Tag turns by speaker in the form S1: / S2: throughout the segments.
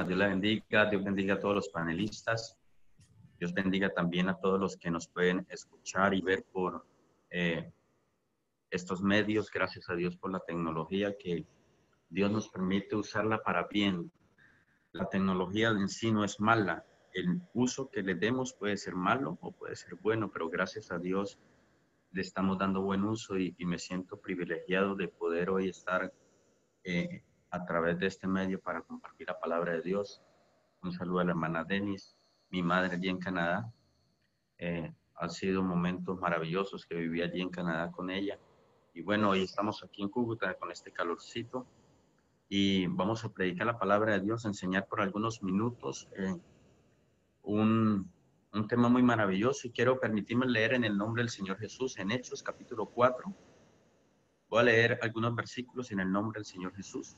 S1: Dios la bendiga, Dios bendiga a todos los panelistas, Dios bendiga también a todos los que nos pueden escuchar y ver por estos medios. Gracias a Dios por la tecnología que Dios nos permite usarla para bien. La tecnología en sí no es mala, el uso que le demos puede ser malo o puede ser bueno, pero gracias a Dios le estamos dando buen uso y me siento privilegiado de poder hoy estar a través de este medio para compartir la palabra de Dios. Un saludo a la hermana Denis, mi madre allí en Canadá. Han sido momentos maravillosos que viví allí en Canadá con ella. Y bueno, hoy estamos aquí en Cúcuta con este calorcito y vamos a predicar la palabra de Dios, enseñar por algunos minutos un tema muy maravilloso, y quiero permitirme leer en el nombre del Señor Jesús en Hechos capítulo 4. Voy a leer algunos versículos en el nombre del Señor Jesús.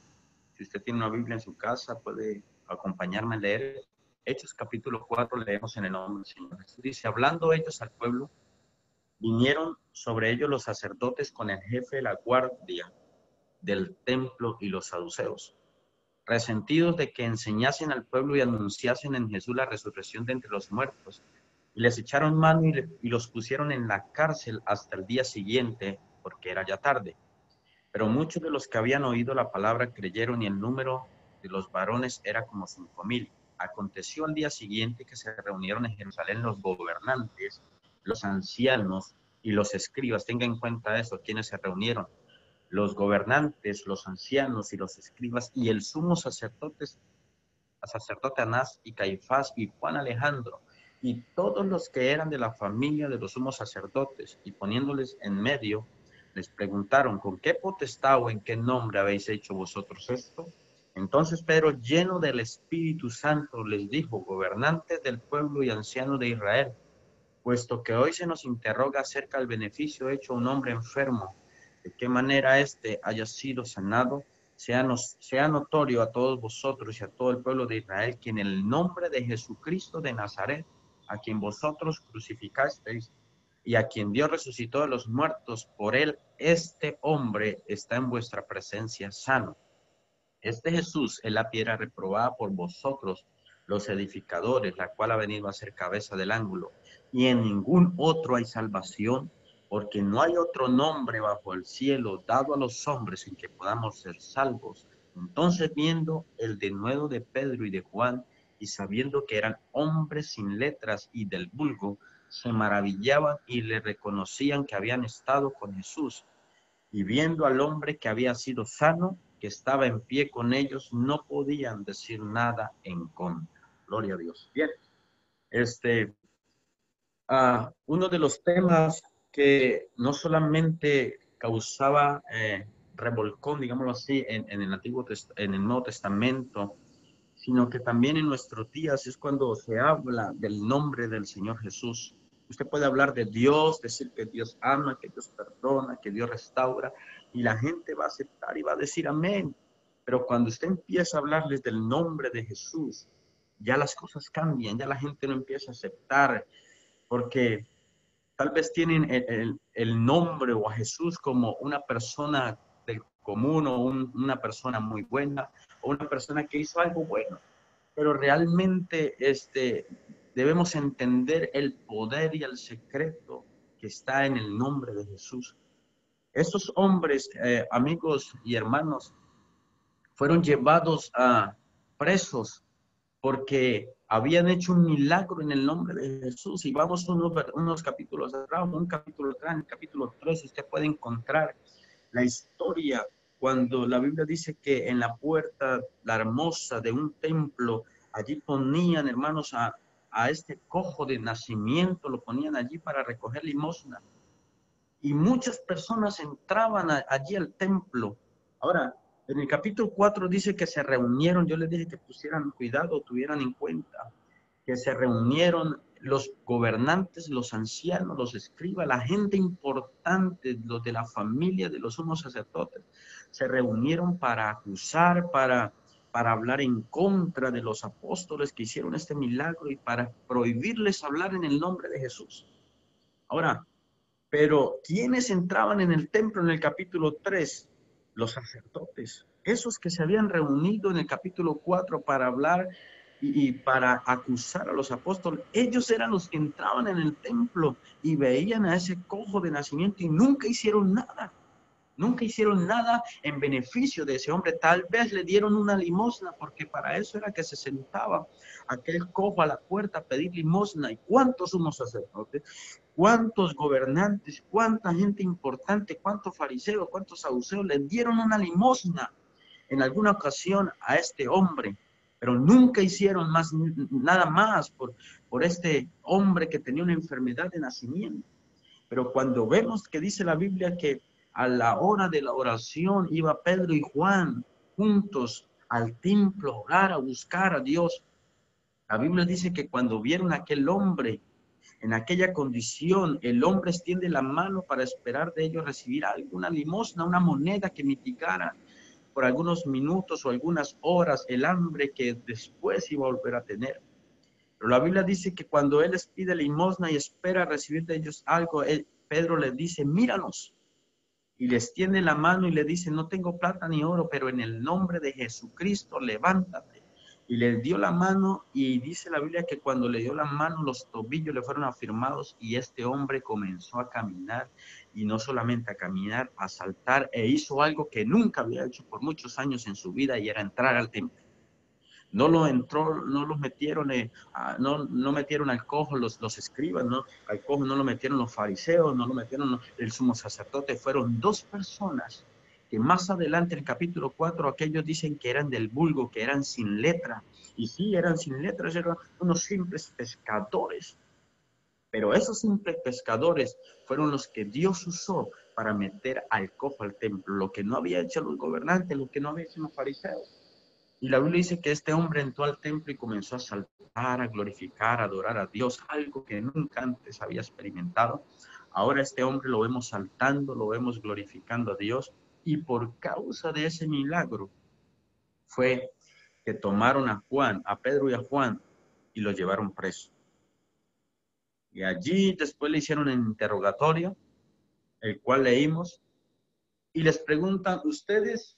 S1: Si usted tiene una Biblia en su casa, puede acompañarme a leer. Hechos capítulo 4, leemos en el nombre del Señor Jesús. Dice: hablando ellos al pueblo, vinieron sobre ellos los sacerdotes con el jefe de la guardia del templo y los saduceos, resentidos de que enseñasen al pueblo y anunciasen en Jesús la resurrección de entre los muertos. Y les echaron mano y los pusieron en la cárcel hasta el día siguiente, porque era ya tarde. Pero muchos de los que habían oído la palabra creyeron, y el número de los varones era como 5,000. Aconteció al día siguiente que se reunieron en Jerusalén los gobernantes, los ancianos y los escribas. Tenga en cuenta eso, quienes se reunieron: los gobernantes, los ancianos y los escribas, y el sumo sacerdote Anás y Caifás y Juan Alejandro, y todos los que eran de la familia de los sumos sacerdotes, y poniéndoles en medio, les preguntaron: ¿con qué potestad o en qué nombre habéis hecho vosotros esto? Entonces Pedro, lleno del Espíritu Santo, les dijo: gobernantes del pueblo y ancianos de Israel, puesto que hoy se nos interroga acerca del beneficio hecho a un hombre enfermo, de qué manera éste haya sido sanado, sea notorio a todos vosotros y a todo el pueblo de Israel que en el nombre de Jesucristo de Nazaret, a quien vosotros crucificasteis y a quien Dios resucitó de los muertos, por él este hombre está en vuestra presencia sano. Este Jesús es la piedra reprobada por vosotros, los edificadores, la cual ha venido a ser cabeza del ángulo. Y en ningún otro hay salvación, porque no hay otro nombre bajo el cielo dado a los hombres en que podamos ser salvos. Entonces, viendo el denuedo de Pedro y de Juan, y sabiendo que eran hombres sin letras y del vulgo, se maravillaban y le reconocían que habían estado con Jesús. Y viendo al hombre que había sido sano, que estaba en pie con ellos, no podían decir nada en contra. Gloria a Dios. Bien, uno de los temas que no solamente causaba revolcón, digámoslo así, en el Nuevo Testamento, sino que también en nuestros días es cuando se habla del nombre del Señor Jesús. Usted puede hablar de Dios, decir que Dios ama, que Dios perdona, que Dios restaura, y la gente va a aceptar y va a decir amén. Pero cuando usted empieza a hablarles del nombre de Jesús, ya las cosas cambian, ya la gente no empieza a aceptar, porque tal vez tienen el nombre o a Jesús como una persona del común, o una persona muy buena, o una persona que hizo algo bueno. Pero realmente debemos entender el poder y el secreto que está en el nombre de Jesús. Estos hombres, amigos y hermanos, fueron llevados a presos porque habían hecho un milagro en el nombre de Jesús. Y vamos unos capítulos atrás, un capítulo atrás, en el capítulo 3, usted puede encontrar la historia cuando la Biblia dice que en la puerta, la hermosa de un templo, allí ponían, hermanos, a este cojo de nacimiento, lo ponían allí para recoger limosna. Y muchas personas entraban allí al templo. Ahora, en el capítulo 4 dice que se reunieron. Yo les dije que pusieran cuidado, tuvieran en cuenta que se reunieron los gobernantes, los ancianos, los escribas, la gente importante, los de la familia de los sumos sacerdotes. Se reunieron para acusar, para hablar en contra de los apóstoles que hicieron este milagro y para prohibirles hablar en el nombre de Jesús. Ahora, pero ¿quiénes entraban en el templo en el capítulo 3? Los sacerdotes. Esos que se habían reunido en el capítulo 4 para hablar y para acusar a los apóstoles, ellos eran los que entraban en el templo y veían a ese cojo de nacimiento y nunca hicieron nada. Nunca hicieron nada en beneficio de ese hombre. Tal vez le dieron una limosna, porque para eso era que se sentaba aquel cojo a la puerta a pedir limosna. ¿Y cuántos sumos sacerdotes? ¿Cuántos gobernantes? ¿Cuánta gente importante? ¿Cuántos fariseos? ¿Cuántos saduceos le dieron una limosna en alguna ocasión a este hombre? Pero nunca hicieron nada más por este hombre que tenía una enfermedad de nacimiento. Pero cuando vemos que dice la Biblia que a la hora de la oración iba Pedro y Juan juntos al templo a orar, a buscar a Dios, la Biblia dice que cuando vieron a aquel hombre en aquella condición, el hombre extiende la mano para esperar de ellos recibir alguna limosna, una moneda que mitigara por algunos minutos o algunas horas el hambre que después iba a volver a tener. Pero la Biblia dice que cuando él les pide limosna y espera recibir de ellos algo, Pedro les dice, míranos. Y les tiende la mano y le dice, no tengo plata ni oro, pero en el nombre de Jesucristo, levántate. Y le dio la mano y dice la Biblia que cuando le dio la mano, los tobillos le fueron afirmados y este hombre comenzó a caminar. Y no solamente a caminar, a saltar, e hizo algo que nunca había hecho por muchos años en su vida y era entrar al templo. No lo entró, no los metieron, no metieron al cojo los escribas, ¿no? Al cojo no lo metieron los fariseos, no lo metieron el sumo sacerdote. Fueron dos personas que más adelante en el capítulo 4 aquellos dicen que eran del vulgo, que eran sin letra. Y sí, eran sin letras, eran unos simples pescadores. Pero esos simples pescadores fueron los que Dios usó para meter al cojo al templo, lo que no había hecho los gobernantes, lo que no había hecho los fariseos. Y la Biblia dice que este hombre entró al templo y comenzó a saltar, a glorificar, a adorar a Dios, algo que nunca antes había experimentado. Ahora este hombre lo vemos saltando, lo vemos glorificando a Dios. Y por causa de ese milagro fue que tomaron a Juan, a Pedro y a Juan, y los llevaron preso. Y allí después le hicieron un interrogatorio, el cual leímos, y les preguntan, ¿ustedes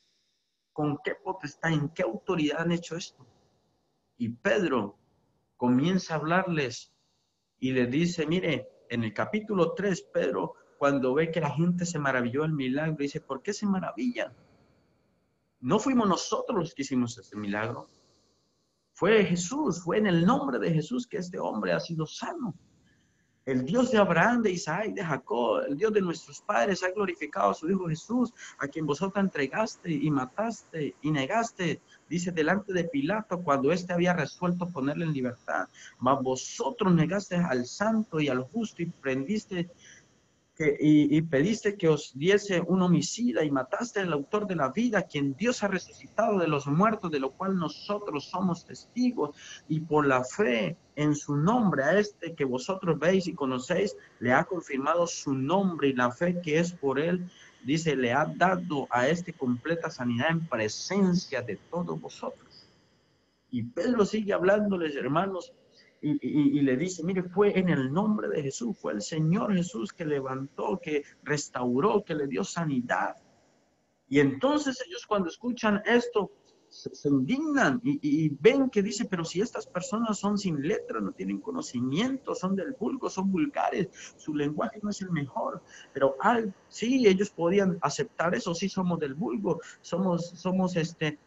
S1: con qué potestad, en qué autoridad han hecho esto? Y Pedro comienza a hablarles y les dice, mire, en el capítulo 3, Pedro, cuando ve que la gente se maravilló del milagro, dice, ¿por qué se maravillan? No fuimos nosotros los que hicimos este milagro. Fue Jesús, fue en el nombre de Jesús que este hombre ha sido sano. El Dios de Abraham, de Isaac, de Jacob, el Dios de nuestros padres ha glorificado a su Hijo Jesús, a quien vosotros entregaste y mataste y negaste, dice, delante de Pilato, cuando éste había resuelto ponerle en libertad. Mas vosotros negaste al santo y al justo y prendiste y pediste que os diese un homicida y mataste al autor de la vida, quien Dios ha resucitado de los muertos, de lo cual nosotros somos testigos, y por la fe en su nombre a este que vosotros veis y conocéis, le ha confirmado su nombre, y la fe que es por él, dice, le ha dado a este completa sanidad en presencia de todos vosotros. Y Pedro sigue hablándoles, hermanos, y le dice, mire, fue en el nombre de Jesús, fue el Señor Jesús que levantó, que restauró, que le dio sanidad. Y entonces ellos cuando escuchan esto, se indignan y ven que dice, pero si estas personas son sin letra, no tienen conocimiento, son del vulgo, son vulgares, su lenguaje no es el mejor, pero sí, ellos podían aceptar eso, sí somos del vulgo, somos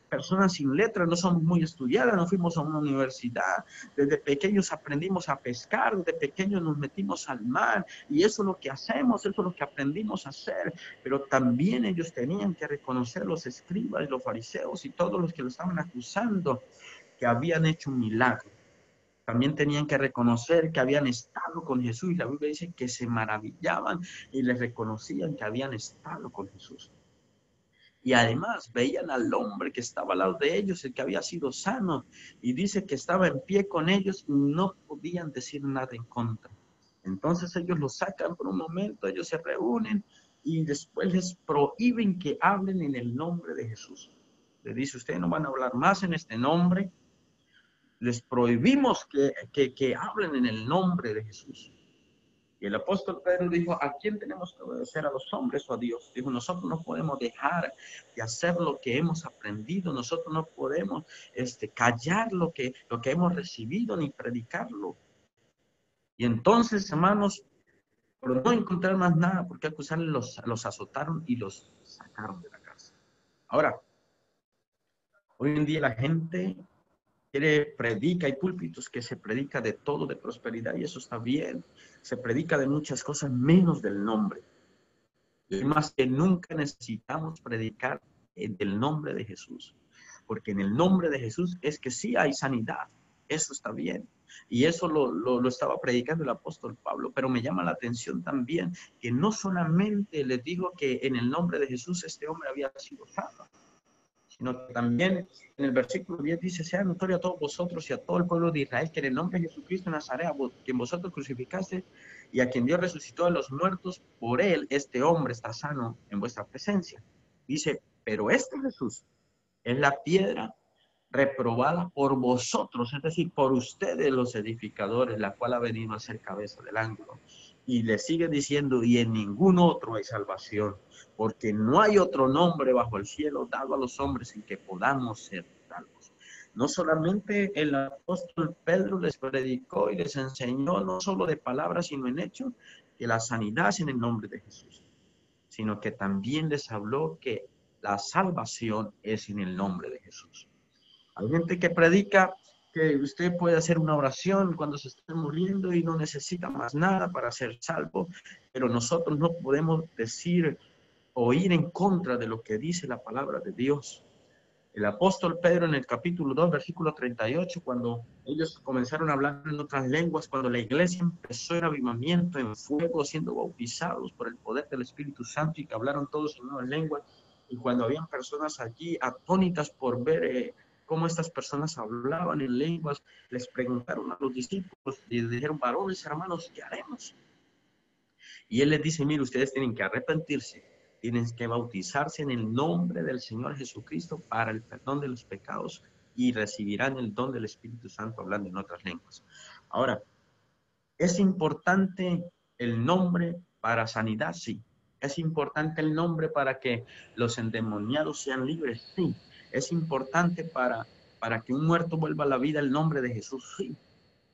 S1: personas sin letra, no somos muy estudiadas, no fuimos a una universidad, desde pequeños aprendimos a pescar, desde pequeños nos metimos al mar, y eso es lo que hacemos, eso es lo que aprendimos a hacer, pero también ellos tenían que reconocer, los escribas y los fariseos y todos los que lo estaban acusando, que habían hecho un milagro. También tenían que reconocer que habían estado con Jesús, y la Biblia dice que se maravillaban y les reconocían que habían estado con Jesús. Y además veían al hombre que estaba al lado de ellos, el que había sido sano, y dice que estaba en pie con ellos y no podían decir nada en contra. Entonces ellos lo sacan por un momento, ellos se reúnen y después les prohíben que hablen en el nombre de Jesús. Les dice, ustedes no van a hablar más en este nombre. Les prohibimos que hablen en el nombre de Jesús. Y el apóstol Pedro dijo, ¿a quién tenemos que obedecer? ¿A los hombres o a Dios? Dijo, nosotros no podemos dejar de hacer lo que hemos aprendido, nosotros no podemos callar lo que hemos recibido ni predicarlo. Y entonces, hermanos, por no encontrar más nada por qué acusarle, los azotaron y los sacaron de la cárcel. Ahora, hoy en día la gente predica, hay púlpitos que se predica de todo, de prosperidad, y eso está bien. Se predica de muchas cosas menos del nombre. Y más que nunca necesitamos predicar del nombre de Jesús, porque en el nombre de Jesús es que sí hay sanidad, eso está bien. Y eso lo estaba predicando el apóstol Pablo, pero me llama la atención también que no solamente les dijo que en el nombre de Jesús este hombre había sido sano, sino que también en el versículo 10 dice, sea notorio a todos vosotros y a todo el pueblo de Israel que en el nombre de Jesucristo de Nazaret, quien vosotros crucificaste y a quien Dios resucitó de los muertos, por él este hombre está sano en vuestra presencia. Dice, pero este Jesús es la piedra reprobada por vosotros, es decir, por ustedes los edificadores, la cual ha venido a ser cabeza del ángulo. Y le sigue diciendo, y en ningún otro hay salvación, porque no hay otro nombre bajo el cielo dado a los hombres en que podamos ser salvos. No solamente el apóstol Pedro les predicó y les enseñó, no solo de palabras, sino en hechos, que la sanidad es en el nombre de Jesús, sino que también les habló que la salvación es en el nombre de Jesús. Hay gente que predica que usted puede hacer una oración cuando se esté muriendo y no necesita más nada para ser salvo, pero nosotros no podemos decir o ir en contra de lo que dice la palabra de Dios. El apóstol Pedro en el capítulo 2, versículo 38, cuando ellos comenzaron a hablar en otras lenguas, cuando la iglesia empezó en avivamiento, en fuego, siendo bautizados por el poder del Espíritu Santo y que hablaron todos en nuevas lenguas, y cuando habían personas allí atónitas por ver cómo estas personas hablaban en lenguas, les preguntaron a los discípulos y les dijeron, varones, hermanos, ¿qué haremos? Y él les dice, mire, ustedes tienen que arrepentirse, tienen que bautizarse en el nombre del Señor Jesucristo para el perdón de los pecados y recibirán el don del Espíritu Santo hablando en otras lenguas. Ahora, ¿es importante el nombre para sanidad? Sí. ¿Es importante el nombre para que los endemoniados sean libres? Sí. ¿Es importante para que un muerto vuelva a la vida el nombre de Jesús? Sí.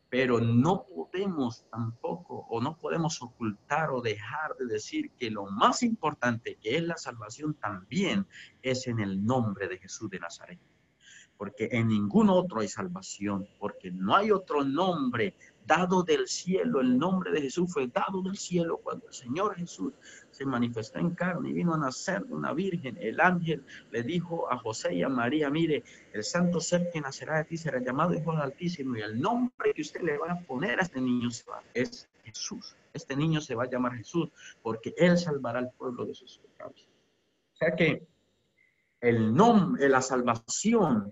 S1: Pero no podemos tampoco, o no podemos ocultar o dejar de decir que lo más importante, que es la salvación, también es en el nombre de Jesús de Nazaret. Porque en ningún otro hay salvación, porque no hay otro nombre dado del cielo. El nombre de Jesús fue dado del cielo cuando el Señor Jesús se manifestó en carne y vino a nacer de una virgen. El ángel le dijo a José y a María, mire, el santo ser que nacerá de ti será llamado Hijo del Altísimo, y el nombre que usted le va a poner a este niño es Jesús. Este niño se va a llamar Jesús porque él salvará al pueblo de sus pecados. O sea que el nombre, la salvación,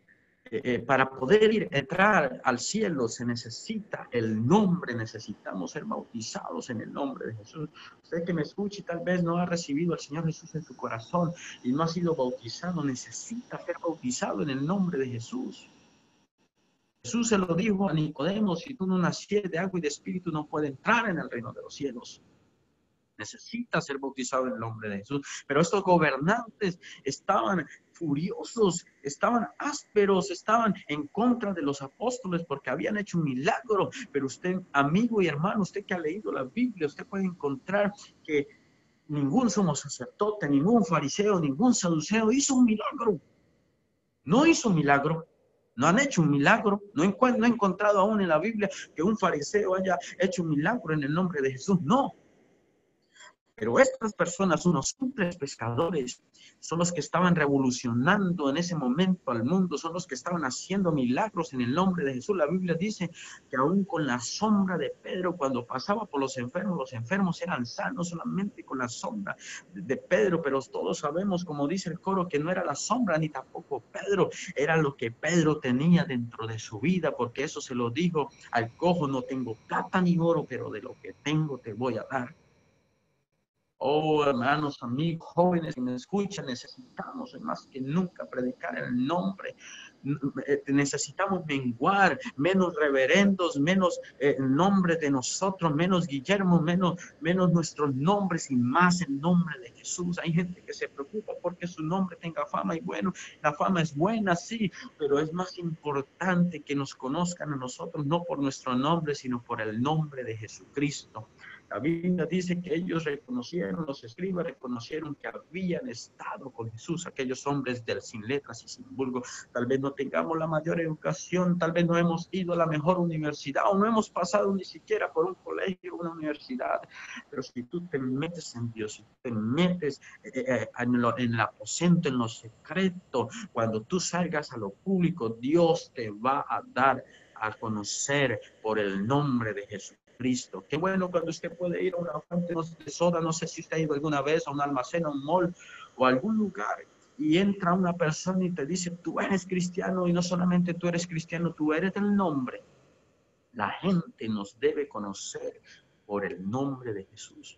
S1: para poder entrar al cielo se necesita el nombre, necesitamos ser bautizados en el nombre de Jesús. Usted que me escuche tal vez no ha recibido al Señor Jesús en su corazón y no ha sido bautizado, necesita ser bautizado en el nombre de Jesús. Jesús se lo dijo a Nicodemo, si tú no nacieres de agua y de espíritu no puedes entrar en el reino de los cielos. Necesita ser bautizado en el nombre de Jesús. Pero estos gobernantes estaban furiosos, estaban ásperos, estaban en contra de los apóstoles porque habían hecho un milagro. Pero usted, amigo y hermano, usted que ha leído la Biblia, usted puede encontrar que ningún sumo sacerdote, ningún fariseo, ningún saduceo hizo un milagro. No hizo un milagro. No han hecho un milagro. No he encontrado aún en la Biblia que un fariseo haya hecho un milagro en el nombre de Jesús. No. Pero estas personas, unos simples pescadores, son los que estaban revolucionando en ese momento al mundo, son los que estaban haciendo milagros en el nombre de Jesús. La Biblia dice que aún con la sombra de Pedro, cuando pasaba por los enfermos eran sanos solamente con la sombra de Pedro, pero todos sabemos, como dice el coro, que no era la sombra ni tampoco Pedro, era lo que Pedro tenía dentro de su vida, porque eso se lo dijo al cojo, no tengo plata ni oro, pero de lo que tengo te voy a dar. Oh, hermanos, amigos, jóvenes que me escuchan, necesitamos más que nunca predicar el nombre. Necesitamos menguar, menos reverendos, menos nombre de nosotros, menos Guillermo, menos nuestros nombres y más el nombre de Jesús. Hay gente que se preocupa porque su nombre tenga fama y bueno, la fama es buena, sí, pero es más importante que nos conozcan a nosotros, no por nuestro nombre, sino por el nombre de Jesucristo. La Biblia dice que ellos reconocieron, los escribas reconocieron que habían estado con Jesús, aquellos hombres del sin letras y sin vulgo. Tal vez no tengamos la mayor educación, tal vez no hemos ido a la mejor universidad o no hemos pasado ni siquiera por un colegio o una universidad, pero si tú te metes en Dios, si tú te metes en el aposento, en lo secreto, cuando tú salgas a lo público, Dios te va a dar a conocer por el nombre de Jesús. Cristo. Qué bueno cuando usted puede ir a una fuente de soda, no sé si usted ha ido alguna vez a un almacén, a un mall o a algún lugar y entra una persona y te dice, tú eres cristiano y no solamente tú eres cristiano, tú eres del nombre. La gente nos debe conocer por el nombre de Jesús.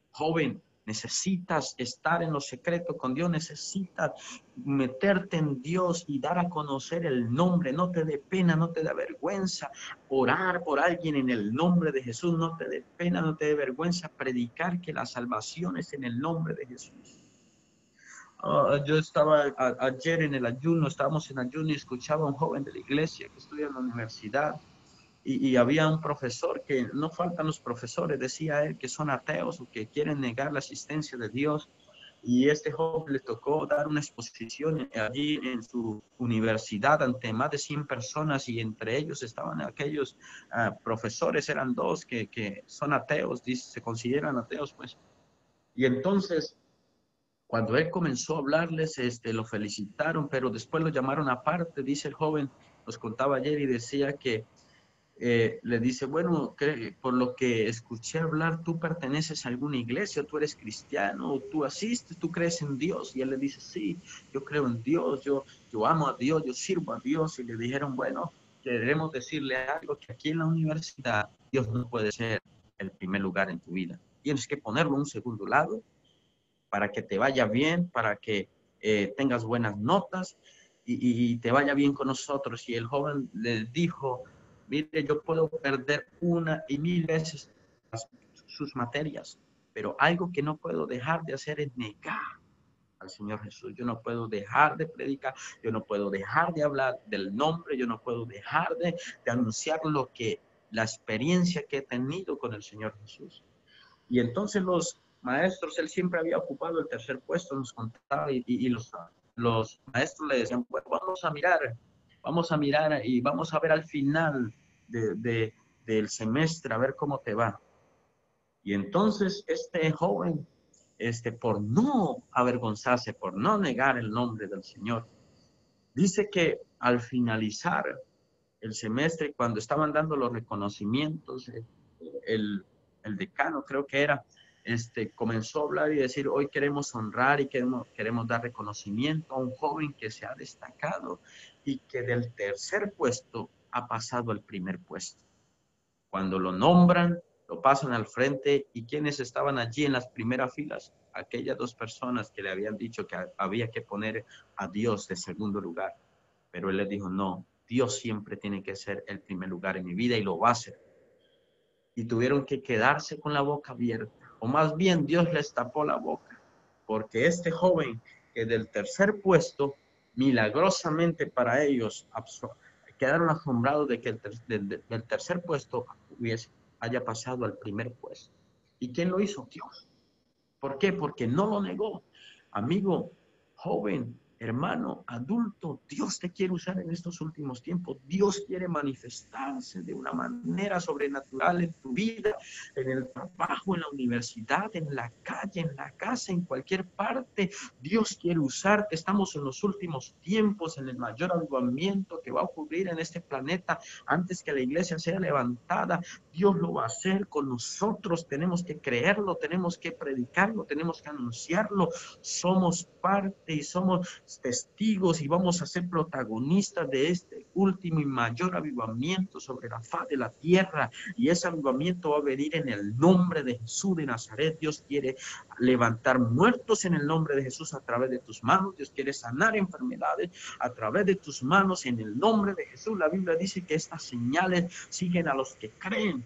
S1: Joven, necesitas estar en lo secreto con Dios, necesitas meterte en Dios y dar a conocer el nombre. No te dé pena, no te dé vergüenza orar por alguien en el nombre de Jesús. No te dé pena, no te dé vergüenza predicar que la salvación es en el nombre de Jesús. Yo estaba ayer en el ayuno, estábamos en ayuno y escuchaba a un joven de la iglesia que estudia en la universidad. Y había un profesor, que no faltan los profesores, decía él, que son ateos o que quieren negar la existencia de Dios. Y este joven le tocó dar una exposición allí en su universidad ante más de 100 personas y entre ellos estaban aquellos profesores, eran dos que son ateos, se consideran ateos, pues. Y entonces, cuando él comenzó a hablarles, lo felicitaron, pero después lo llamaron aparte, dice el joven, nos contaba ayer y decía que le dice, bueno, por lo que escuché hablar, tú perteneces a alguna iglesia, tú eres cristiano, tú asistes, tú crees en Dios. Y él le dice, sí, yo creo en Dios, yo amo a Dios, yo sirvo a Dios. Y le dijeron, bueno, queremos decirle algo, que aquí en la universidad Dios no puede ser el primer lugar en tu vida. Tienes que ponerlo en un segundo lado para que te vaya bien, para que tengas buenas notas y te vaya bien con nosotros. Y el joven le dijo, mire, yo puedo perder 1,000 veces sus materias, pero algo que no puedo dejar de hacer es negar al Señor Jesús. Yo no puedo dejar de predicar, yo no puedo dejar de hablar del nombre, yo no puedo dejar de anunciar la experiencia que he tenido con el Señor Jesús. Y entonces los maestros, él siempre había ocupado el tercer puesto, nos contaba, y los maestros le decían, pues vamos a mirar y vamos a ver al final del semestre, a ver cómo te va. Y entonces este joven, por no avergonzarse, por no negar el nombre del Señor, dice que al finalizar el semestre, cuando estaban dando los reconocimientos, el, el decano creo que era, comenzó a hablar y decir, hoy queremos honrar y queremos dar reconocimiento a un joven que se ha destacado y que del tercer puesto ha pasado al primer puesto. Cuando lo nombran, lo pasan al frente y quienes estaban allí en las primeras filas, aquellas dos personas que le habían dicho que había que poner a Dios de segundo lugar. Pero él les dijo, no, Dios siempre tiene que ser el primer lugar en mi vida y lo va a hacer. Y tuvieron que quedarse con la boca abierta, o más bien Dios les tapó la boca, porque este joven que del tercer puesto, milagrosamente para ellos, quedaron asombrados de que del tercer puesto haya pasado al primer puesto. ¿Y quién lo hizo? Dios. ¿Por qué? Porque no lo negó. Amigo, joven, hermano, adulto, Dios te quiere usar en estos últimos tiempos. Dios quiere manifestarse de una manera sobrenatural en tu vida, en el trabajo, en la universidad, en la calle, en la casa, en cualquier parte. Dios quiere usarte. Estamos en los últimos tiempos, en el mayor avivamiento que va a ocurrir en este planeta antes que la iglesia sea levantada. Dios lo va a hacer con nosotros. Tenemos que creerlo, tenemos que predicarlo, tenemos que anunciarlo. Somos parte y somos testigos y vamos a ser protagonistas de este último y mayor avivamiento sobre la faz de la tierra. Y ese avivamiento va a venir en el nombre de Jesús de Nazaret. Dios quiere levantar muertos en el nombre de Jesús a través de tus manos. Dios quiere sanar enfermedades a través de tus manos en el nombre de Jesús. La Biblia dice que estas señales siguen a los que creen.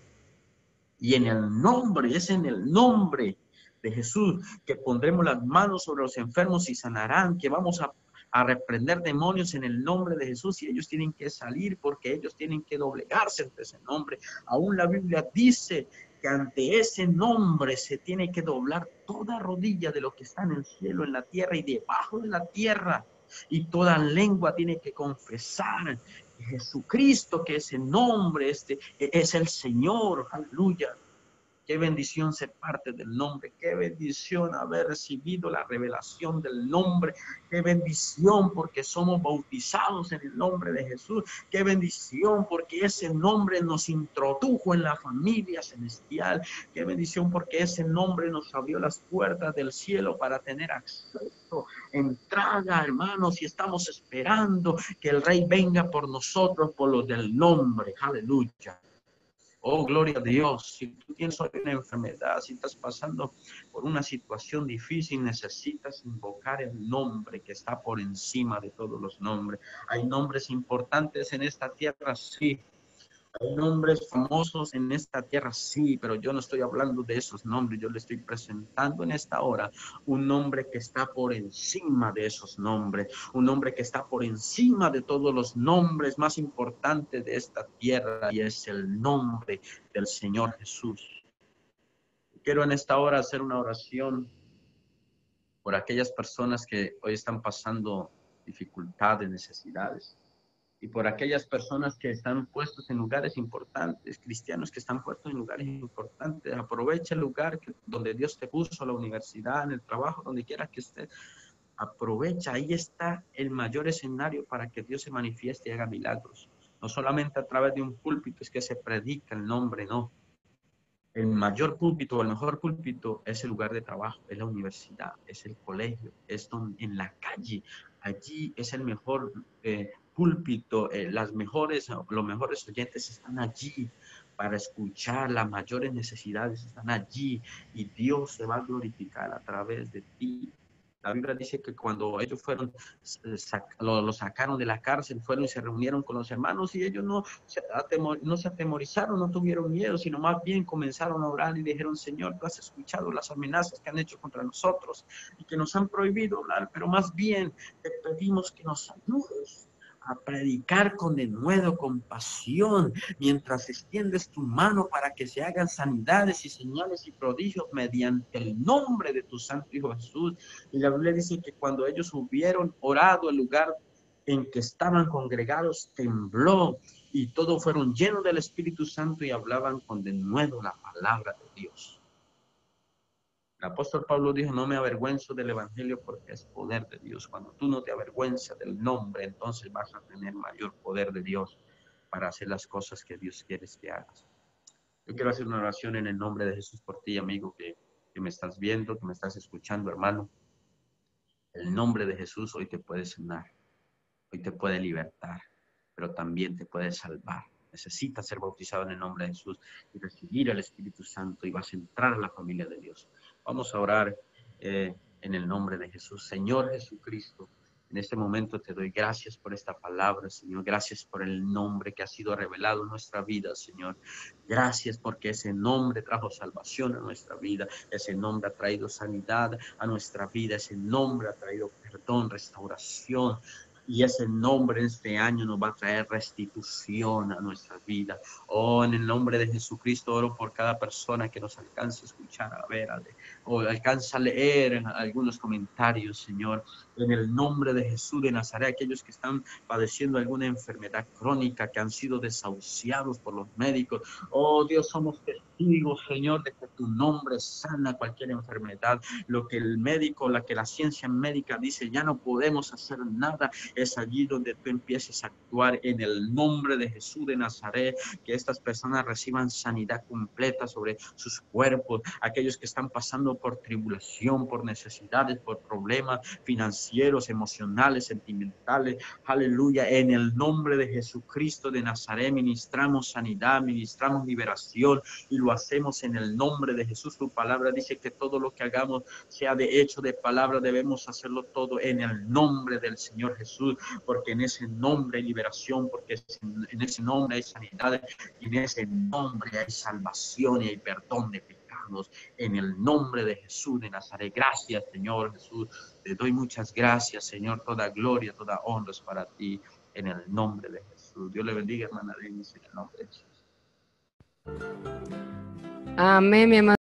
S1: Y en el nombre, es en el nombre de Jesús que pondremos las manos sobre los enfermos y sanarán, que vamos a reprender demonios en el nombre de Jesús, y ellos tienen que salir porque ellos tienen que doblegarse ante ese nombre. Aún la Biblia dice que ante ese nombre se tiene que doblar toda rodilla de lo que está en el cielo, en la tierra y debajo de la tierra, y toda lengua tiene que confesar que Jesucristo, que ese nombre es el Señor. Aleluya. Qué bendición ser parte del nombre, qué bendición haber recibido la revelación del nombre, qué bendición porque somos bautizados en el nombre de Jesús, qué bendición porque ese nombre nos introdujo en la familia celestial, qué bendición porque ese nombre nos abrió las puertas del cielo para tener acceso, entrada, hermanos, y estamos esperando que el Rey venga por nosotros por lo del nombre. Aleluya. Oh, gloria a Dios. Si tú tienes una enfermedad, si estás pasando por una situación difícil, necesitas invocar el nombre que está por encima de todos los nombres. Hay nombres importantes en esta tierra, sí. Hay nombres famosos en esta tierra, sí, pero yo no estoy hablando de esos nombres. Yo le estoy presentando en esta hora un nombre que está por encima de esos nombres, un nombre que está por encima de todos los nombres más importantes de esta tierra, y es el nombre del Señor Jesús. Quiero en esta hora hacer una oración por aquellas personas que hoy están pasando dificultades, necesidades. Y por aquellas personas que están puestos en lugares importantes, cristianos que están puestos en lugares importantes. Aprovecha el lugar donde Dios te puso, la universidad, en el trabajo, donde quiera que estés. Aprovecha, ahí está el mayor escenario para que Dios se manifieste y haga milagros. No solamente a través de un púlpito es que se predica el nombre, no. El mayor púlpito, el mejor púlpito es el lugar de trabajo, es la universidad, es el colegio, es en la calle. Allí es el mejor púlpito, los mejores oyentes están allí para escuchar, las mayores necesidades están allí, y Dios se va a glorificar a través de ti. La Biblia dice que cuando ellos fueron, lo sacaron de la cárcel, fueron y se reunieron con los hermanos, y ellos no se atemorizaron, no tuvieron miedo, sino más bien comenzaron a orar y dijeron: Señor, tú has escuchado las amenazas que han hecho contra nosotros y que nos han prohibido hablar, pero más bien te pedimos que nos ayudes a predicar con denuedo, con pasión, mientras extiendes tu mano para que se hagan sanidades y señales y prodigios mediante el nombre de tu Santo Hijo Jesús. Y la Biblia dice que cuando ellos hubieron orado, el lugar en que estaban congregados tembló, y todos fueron llenos del Espíritu Santo y hablaban con denuedo la palabra de Dios. El apóstol Pablo dijo: no me avergüenzo del evangelio porque es poder de Dios. Cuando tú no te avergüenzas del nombre, entonces vas a tener mayor poder de Dios para hacer las cosas que Dios quiere que hagas. Yo quiero hacer una oración en el nombre de Jesús por ti, amigo, que me estás viendo, que me estás escuchando, hermano. El nombre de Jesús hoy te puede sanar, hoy te puede libertar, pero también te puede salvar. Necesitas ser bautizado en el nombre de Jesús y recibir el Espíritu Santo, y vas a entrar a la familia de Dios. Vamos a orar en el nombre de Jesús. Señor Jesucristo, en este momento te doy gracias por esta palabra, Señor. Gracias por el nombre que ha sido revelado en nuestra vida, Señor. Gracias porque ese nombre trajo salvación a nuestra vida. Ese nombre ha traído sanidad a nuestra vida. Ese nombre ha traído perdón, restauración. Y ese nombre este año nos va a traer restitución a nuestra vida. Oh, en el nombre de Jesucristo oro por cada persona que nos alcance a escuchar, a ver, o alcanza a leer algunos comentarios, Señor. En el nombre de Jesús de Nazaret, aquellos que están padeciendo alguna enfermedad crónica, que han sido desahuciados por los médicos. Oh, Dios, somos testigos, Señor, de que tu nombre sana cualquier enfermedad. Lo que el médico, que la ciencia médica dice, ya no podemos hacer nada, es allí donde tú empieces a actuar en el nombre de Jesús de Nazaret. Que estas personas reciban sanidad completa sobre sus cuerpos. Aquellos que están pasando por tribulación, por necesidades, por problemas financieros, financieros, emocionales, sentimentales. Aleluya. En el nombre de Jesucristo de Nazaret ministramos sanidad, ministramos liberación y lo hacemos en el nombre de Jesús. Tu palabra dice que todo lo que hagamos, sea de hecho, de palabra, debemos hacerlo todo en el nombre del Señor Jesús, porque en ese nombre hay liberación, porque en ese nombre hay sanidad, y en ese nombre hay salvación y hay perdón de pecados. En el nombre de Jesús de Nazaret. Gracias, Señor Jesús. Te doy muchas gracias, Señor. Toda gloria, toda honra es para ti, en el nombre de Jesús. Dios le bendiga, hermana Denis, en el nombre de Jesús.
S2: Amén, mi amado.